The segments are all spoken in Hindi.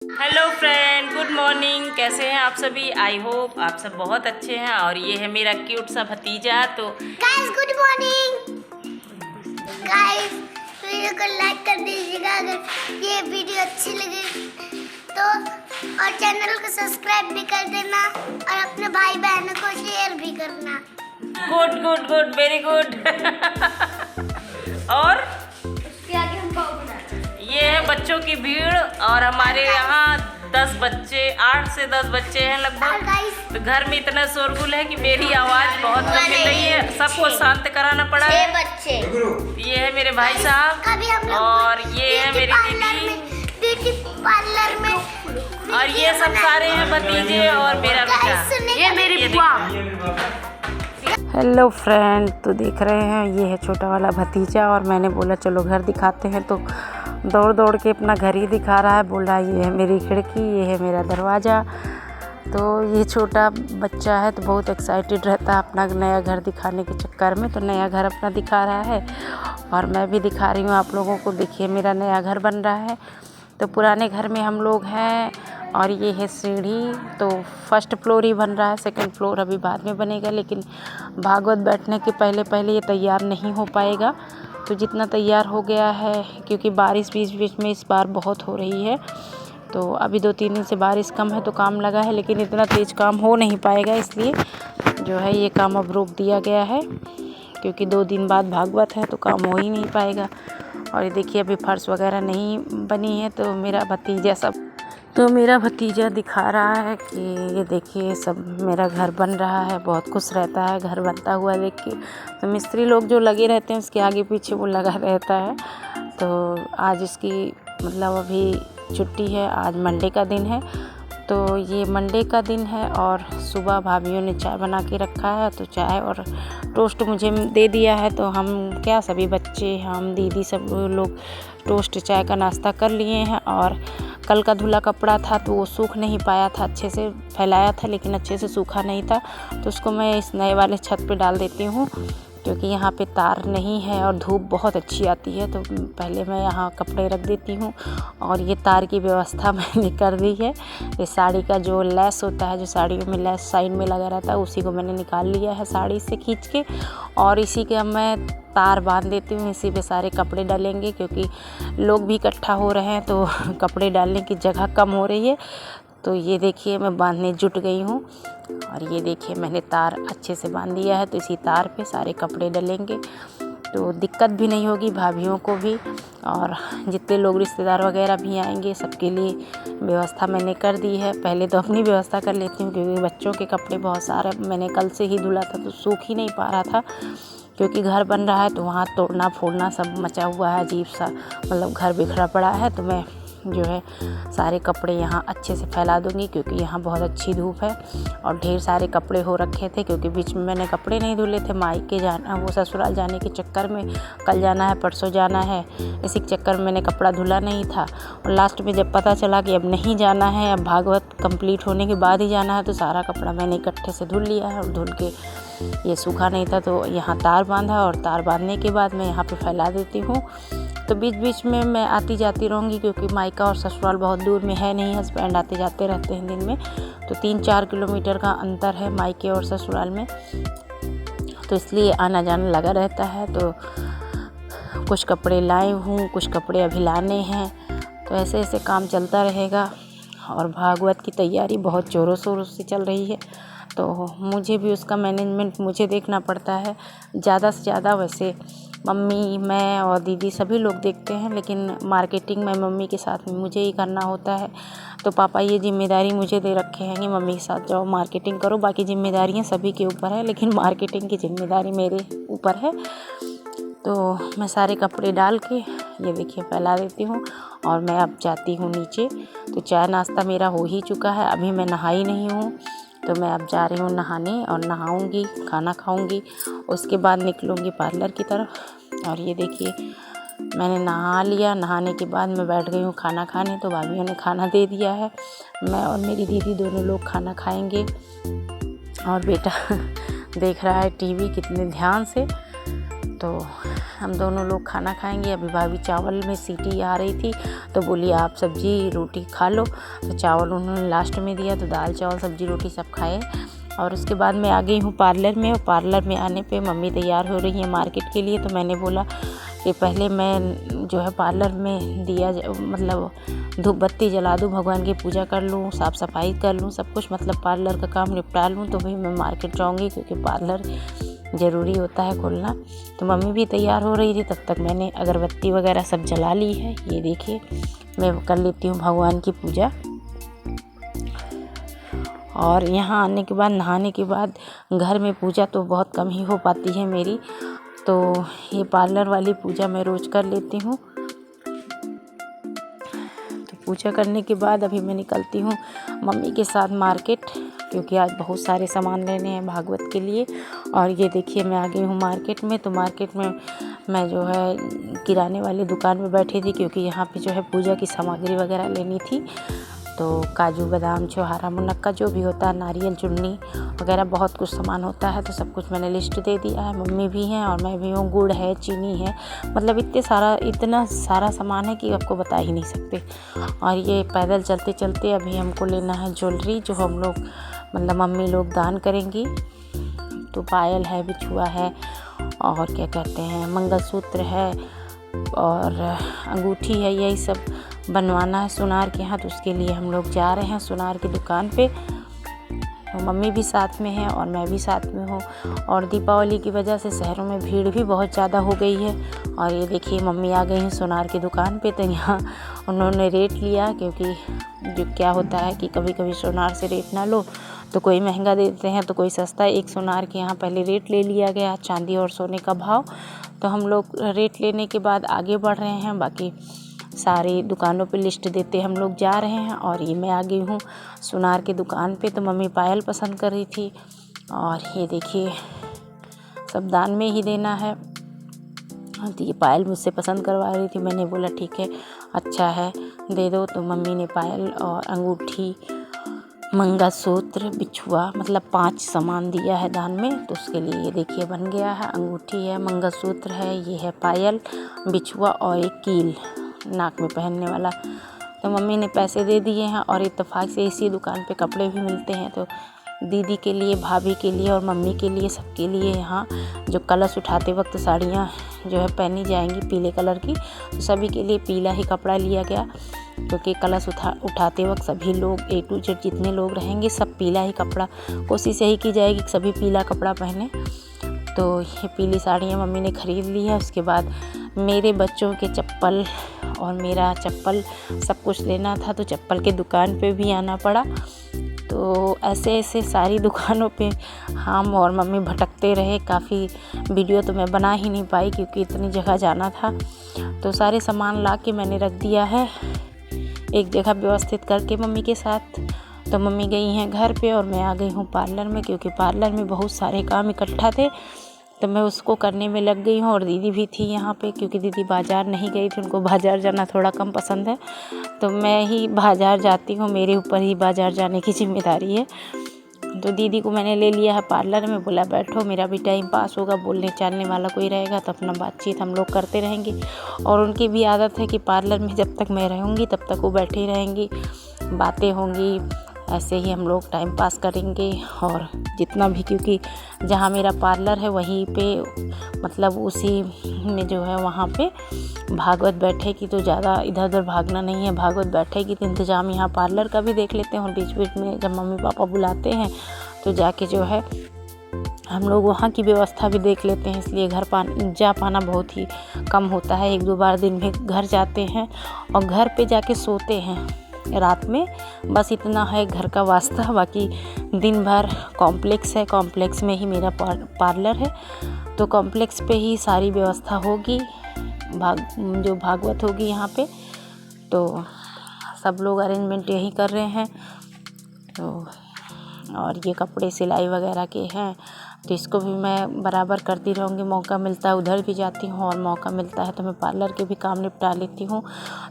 Hello friend, good morning. कैसे हैं आप सभी? आई होप आप सब बहुत अच्छे हैं। और ये है मेरा क्यूट सा भतीजा। तो guys good morning. Guys video को लाइक कर दीजिएगा अगर ये वीडियो अच्छी लगे तो, और चैनल को सब्सक्राइब भी कर देना और अपने भाई बहनों को शेयर भी करना। Good good good, very good. और उसके आगे हम पाव बनाते हैं। ये है बच्चों की भीड़। और हमारे यहाँ 10 बच्चे, 8 से 10 बच्चे हैं और लगभग। गाइस तो घर में इतना शोरगुल है कि मेरी आवाज़ बहुत कम मिल रही है। सबको शांत कराना पड़ा 6 है। बच्चे। ये है मेरे भाई साहब कभी हम लोग और ये है मेरी दीदी ब्यूटी पार्लर में और ये सब सारे हैं भतीजे और मेरा बेटा। ये मेरी बुआ। हेलो फ्रेंड, तो देख रहे हैं ये है छोटा वाला भतीजा। और मैंने बोला चलो घर दिखाते हैं, तो दौड़ दौड़ के अपना घर ही दिखा रहा है। बोल रहा है ये है मेरी खिड़की, ये है मेरा दरवाज़ा। तो ये छोटा बच्चा है तो बहुत एक्साइटेड रहता है अपना नया घर दिखाने के चक्कर में। तो नया घर अपना दिखा रहा है और मैं भी दिखा रही हूँ आप लोगों को। देखिए मेरा नया घर बन रहा है। तो पुराने घर में हम लोग हैं और ये है सीढ़ी। तो फर्स्ट फ्लोर ही बन रहा है, सेकंड फ्लोर अभी बाद में बनेगा। लेकिन भागवत बैठने के पहले पहले ये तैयार नहीं हो पाएगा। तो जितना तैयार हो गया है, क्योंकि बारिश बीच बीच में इस बार बहुत हो रही है, तो अभी 2-3 दिन से बारिश कम है तो काम लगा है। लेकिन इतना तेज़ काम हो नहीं पाएगा, इसलिए जो है ये काम अब रोक दिया गया है। क्योंकि 2 दिन बाद भागवत है तो काम हो ही नहीं पाएगा। और ये देखिए अभी फर्श वगैरह नहीं बनी है। तो मेरा भतीजा दिखा रहा है कि ये देखिए सब मेरा घर बन रहा है। बहुत खुश रहता है घर बनता हुआ देख के। तो मिस्त्री लोग जो लगे रहते हैं उसके आगे पीछे वो लगा रहता है। तो आज इसकी मतलब अभी छुट्टी है, आज मंडे का दिन है। तो ये मंडे का दिन है और सुबह भाभीयों ने चाय बना के रखा है। तो चाय और टोस्ट मुझे दे दिया है। तो हम क्या सभी बच्चे, हम दीदी सब लोग टोस्ट चाय का नाश्ता कर लिए हैं। और कल का धुला कपड़ा था तो वो सूख नहीं पाया था, अच्छे से फैलाया था लेकिन अच्छे से सूखा नहीं था। तो उसको मैं इस नए वाले छत पे डाल देती हूँ, क्योंकि यहाँ पे तार नहीं है और धूप बहुत अच्छी आती है। तो पहले मैं यहाँ कपड़े रख देती हूँ। और ये तार की व्यवस्था मैंने कर दी है। ये साड़ी का जो लेस होता है, जो साड़ियों में लेस साइड में लगा रहता है, उसी को मैंने निकाल लिया है साड़ी से खींच के। और इसी के मैं तार बांध देती हूँ, इसी पे सारे कपड़े डालेंगे। क्योंकि लोग भी इकट्ठा हो रहे हैं तो कपड़े डालने की जगह कम हो रही है। तो ये देखिए मैं बांधने जुट गई हूँ। और ये देखिए मैंने तार अच्छे से बांध दिया है। तो इसी तार पे सारे कपड़े डलेंगे तो दिक्कत भी नहीं होगी भाभीयों को भी। और जितने लोग रिश्तेदार वगैरह भी आएंगे सबके लिए व्यवस्था मैंने कर दी है। पहले तो अपनी व्यवस्था कर लेती हूँ, क्योंकि बच्चों के कपड़े बहुत सारे मैंने कल से ही धुला था तो सूख ही नहीं पा रहा था। क्योंकि घर बन रहा है तो वहाँ तोड़ना फोड़ना सब मचा हुआ है, अजीब सा मतलब घर बिखरा पड़ा है। तो मैं जो है सारे कपड़े यहाँ अच्छे से फैला दूँगी, क्योंकि यहाँ बहुत अच्छी धूप है। और ढेर सारे कपड़े हो रखे थे, क्योंकि बीच में मैंने कपड़े नहीं धुले थे। मायके जाना, वो ससुराल जाने के चक्कर में, कल जाना है परसों जाना है, इसी के चक्कर में मैंने कपड़ा धुला नहीं था। और लास्ट में जब पता चला कि अब नहीं जाना है, अब भागवत कंप्लीट होने के बाद ही जाना है, तो सारा कपड़ा मैंने इकट्ठे से धुल लिया है। और धुल के ये सूखा नहीं था तो यहाँ तार बांधा, और तार बांधने के बाद मैं यहाँ पे फैला देती हूँ। तो बीच बीच में मैं आती जाती रहूँगी, क्योंकि मायका और ससुराल बहुत दूर में है नहीं, हस्बैंड आते जाते रहते हैं दिन में। तो 3-4 किलोमीटर का अंतर है मायके और ससुराल में, तो इसलिए आना जाना लगा रहता है। तो कुछ कपड़े लाई हूँ, कुछ कपड़े अभी लाने हैं। तो ऐसे ऐसे काम चलता रहेगा। और भागवत की तैयारी बहुत ज़ोरों शोरों से चल रही है, तो मुझे भी उसका मैनेजमेंट मुझे देखना पड़ता है। ज़्यादा से ज़्यादा वैसे मम्मी, मैं और दीदी सभी लोग देखते हैं, लेकिन मार्केटिंग में मम्मी के साथ में मुझे ही करना होता है। तो पापा ये जिम्मेदारी मुझे दे रखे हैं कि मम्मी के साथ जाओ मार्केटिंग करो। बाकी जिम्मेदारियाँ सभी के ऊपर है, लेकिन मार्केटिंग की जिम्मेदारी मेरे ऊपर है। तो मैं सारे कपड़े डाल के ये देखिए फैला देती हूँ। और मैं अब जाती हूँ नीचे। तो चाय नाश्ता मेरा हो ही चुका है, अभी मैं नहाई नहीं हूँ। तो मैं अब जा रही हूँ नहाने और नहाऊंगी, खाना खाऊंगी, उसके बाद निकलूंगी पार्लर की तरफ। और ये देखिए मैंने नहा लिया। नहाने के बाद मैं बैठ गई हूँ खाना खाने। तो भाभीयों ने खाना दे दिया है, मैं और मेरी दीदी दोनों लोग खाना खाएंगे। और बेटा देख रहा है टीवी कितने ध्यान से। तो हम दोनों लोग खाना खाएंगे। अभी भाभी चावल में सीटी आ रही थी तो बोली आप सब्जी रोटी खा लो, तो चावल उन्होंने लास्ट में दिया, तो दाल चावल सब्जी रोटी सब खाए। और उसके बाद मैं आ गई हूँ पार्लर में, और पार्लर में आने पे मम्मी तैयार हो रही है मार्केट के लिए। तो मैंने बोला कि पहले मैं जो है पार्लर में दिया मतलब धूप बत्ती जला दूँ, भगवान की पूजा कर लूँ, साफ़ सफाई कर लूँ, सब कुछ मतलब पार्लर का काम निपटा लूँ, तो भाई मैं मार्केट जाऊँगी क्योंकि पार्लर ज़रूरी होता है खोलना। तो मम्मी भी तैयार हो रही थी, तब तक मैंने अगरबत्ती वगैरह सब जला ली है। ये देखिए मैं कर लेती हूँ भगवान की पूजा। और यहाँ आने के बाद नहाने के बाद घर में पूजा तो बहुत कम ही हो पाती है मेरी, तो ये पार्लर वाली पूजा मैं रोज़ कर लेती हूँ। तो पूजा करने के बाद अभी मैं निकलती हूँ मम्मी के साथ मार्केट, क्योंकि आज बहुत सारे सामान लेने हैं भागवत के लिए। और ये देखिए मैं आ गई हूँ मार्केट में। तो मार्केट में मैं जो है किराने वाली दुकान में बैठी थी, क्योंकि यहाँ पे जो है पूजा की सामग्री वगैरह लेनी थी। तो काजू बादाम छुहारा मुनक्का जो भी होता है, नारियल चुन्नी वगैरह बहुत कुछ सामान होता है, तो सब कुछ मैंने लिस्ट दे दिया है। मम्मी भी हैं और मैं भी हूँ, गुड़ है, चीनी है, मतलब इतना सारा सामान है कि आपको बता ही नहीं सकते। और ये पैदल चलते चलते अभी हमको लेना है ज्वेलरी, जो हम लोग मतलब मम्मी लोग दान करेंगी। तो पायल है, बिछुआ है, और क्या कहते हैं मंगलसूत्र है, और अंगूठी है, यही सब बनवाना है सुनार के यहाँ। तो उसके लिए हम लोग जा रहे हैं सुनार की दुकान पे। तो मम्मी भी साथ में है और मैं भी साथ में हूँ। और दीपावली की वजह से शहरों में भीड़ भी बहुत ज़्यादा हो गई है। और ये देखिए मम्मी आ गई हैं सुनार की दुकान पे। तो यहाँ उन्होंने रेट लिया, क्योंकि जो क्या होता है कि कभी कभी सुनार से रेट ना लो तो कोई महंगा देते हैं तो कोई सस्ता। एक सुनार के यहाँ पहले रेट ले लिया गया, चांदी और सोने का भाव। तो हम लोग रेट लेने के बाद आगे बढ़ रहे हैं, बाकी सारी दुकानों पे लिस्ट देते हम लोग जा रहे हैं। और ये मैं आ गई हूँ सुनार की दुकान पे। तो मम्मी पायल पसंद कर रही थी, और ये देखिए सब दान में ही देना है। तो ये पायल मुझसे पसंद करवा रही थी, मैंने बोला ठीक है अच्छा है दे दो। तो मम्मी ने पायल और अंगूठी, मंगलसूत्र, बिछुआ मतलब 5 सामान दिया है दान में। तो उसके लिए ये देखिए बन गया है, अंगूठी है, मंगलसूत्र है, ये है पायल, बिछुआ और एक कील नाक में पहनने वाला। तो मम्मी ने पैसे दे दिए हैं। और इत्तेफाक से इसी दुकान पे कपड़े भी मिलते हैं। तो दीदी के लिए, भाभी के लिए और मम्मी के लिए, सबके लिए यहाँ जो कलश उठाते वक्त साड़ियाँ जो है पहनी जाएंगी पीले कलर की, तो सभी के लिए पीला ही कपड़ा लिया गया, क्योंकि कलश उठाते वक्त सभी लोग A to Z जितने लोग रहेंगे सब पीला ही कपड़ा, कोशिश यही की जाएगी कि सभी पीला कपड़ा पहने। तो ये पीली साड़ियाँ मम्मी ने ख़रीद ली है। उसके बाद मेरे बच्चों के चप्पल और मेरा चप्पल सब कुछ लेना था, तो चप्पल के दुकान पे भी आना पड़ा। तो ऐसे ऐसे सारी दुकानों पे हम और मम्मी भटकते रहे। काफ़ी वीडियो तो मैं बना ही नहीं पाई, क्योंकि इतनी जगह जाना था। तो सारे सामान ला के मैंने रख दिया है एक जगह व्यवस्थित करके मम्मी के साथ। तो मम्मी गई हैं घर पे और मैं आ गई हूँ पार्लर में, क्योंकि पार्लर में बहुत सारे काम इकट्ठा थे, तो मैं उसको करने में लग गई हूँ। और दीदी भी थी यहाँ पे, क्योंकि दीदी बाज़ार नहीं गई थी, उनको बाज़ार जाना थोड़ा कम पसंद है। तो मैं ही बाज़ार जाती हूँ, मेरे ऊपर ही बाज़ार जाने की जिम्मेदारी है। तो दीदी को मैंने ले लिया है पार्लर में, बोला बैठो मेरा भी टाइम पास होगा, बोलने चालने वाला कोई रहेगा तो अपना बातचीत हम लोग करते रहेंगे। और उनकी भी आदत है कि पार्लर में जब तक मैं रहूँगी तब तक वो बैठी रहेंगी, बातें होंगी, ऐसे ही हम लोग टाइम पास करेंगे। और जितना भी, क्योंकि जहाँ मेरा पार्लर है वहीं पे मतलब उसी में जो है वहाँ पे भागवत बैठेगी, तो ज़्यादा इधर उधर भागना नहीं है। भागवत बैठेगी तो इंतज़ाम यहाँ पार्लर का भी देख लेते हैं, और बीच बीच में जब मम्मी पापा बुलाते हैं तो जाके जो है हम लोग वहाँ की व्यवस्था भी देख लेते हैं। इसलिए घर जा पाना बहुत ही कम होता है, 1-2 बार दिन में घर जाते हैं और घर पे जाके सोते हैं रात में, बस इतना है घर का वास्ता। बाकी दिन भर कॉम्प्लेक्स है, कॉम्प्लेक्स में ही मेरा पार्लर है, तो कॉम्प्लेक्स पे ही सारी व्यवस्था होगी, जो भागवत होगी यहाँ पे। तो सब लोग अरेंजमेंट यही कर रहे हैं। तो और ये कपड़े सिलाई वगैरह के हैं तो इसको भी मैं बराबर करती रहूँगी। मौका मिलता है उधर भी जाती हूँ और मौका मिलता है तो मैं पार्लर के भी काम निपटा लेती हूँ।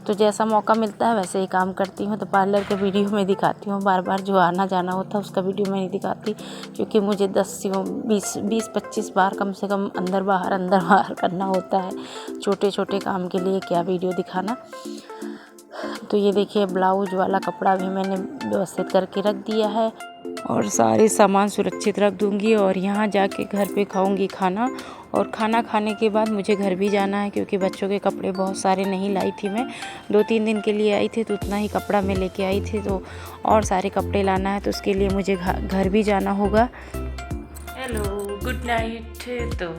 तो जैसा मौका मिलता है वैसे ही काम करती हूँ। तो पार्लर के वीडियो में दिखाती हूँ, बार बार जो आना जाना होता है उसका वीडियो मैं नहीं दिखाती, क्योंकि मुझे 20-25 बार कम से कम अंदर बाहर करना होता है। छोटे छोटे काम के लिए क्या वीडियो दिखाना। तो ये देखिए ब्लाउज वाला कपड़ा भी मैंने व्यवस्थित करके रख दिया है और सारे सामान सुरक्षित रख दूंगी और यहाँ जाके घर पे खाऊंगी खाना। और खाना खाने के बाद मुझे घर भी जाना है, क्योंकि बच्चों के कपड़े बहुत सारे नहीं लाई थी मैं। 2-3 दिन के लिए आई थी तो उतना ही कपड़ा मैं लेके आई थी, तो और सारे कपड़े लाना है तो उसके लिए मुझे घर भी जाना होगा। Hello, good night. तो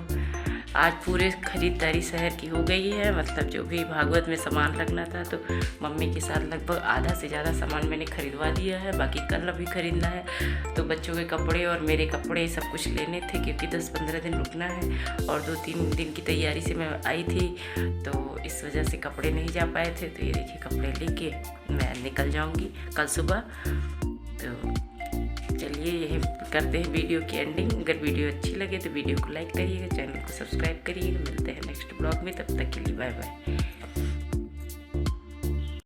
आज पूरे ख़रीदारी शहर की हो गई है, मतलब जो भी भागवत में सामान लगना था तो मम्मी के साथ लगभग आधा से ज़्यादा सामान मैंने ख़रीदवा दिया है। बाकी कल अभी ख़रीदना है। तो बच्चों के कपड़े और मेरे कपड़े सब कुछ लेने थे, क्योंकि 10-15 दिन रुकना है और 2-3 दिन की तैयारी से मैं आई थी, तो इस वजह से कपड़े नहीं जा पाए थे। तो ये देखिए कपड़े लेके मैं निकल जाऊँगी कल सुबह। तो चलिए यही करते हैं वीडियो की एंडिंग। अगर वीडियो अच्छी लगे तो वीडियो को लाइक करिएगा, चैनल को सब्सक्राइब करिएगा। मिलते हैं नेक्स्ट ब्लॉग में, तब तक के लिए बाय बाय।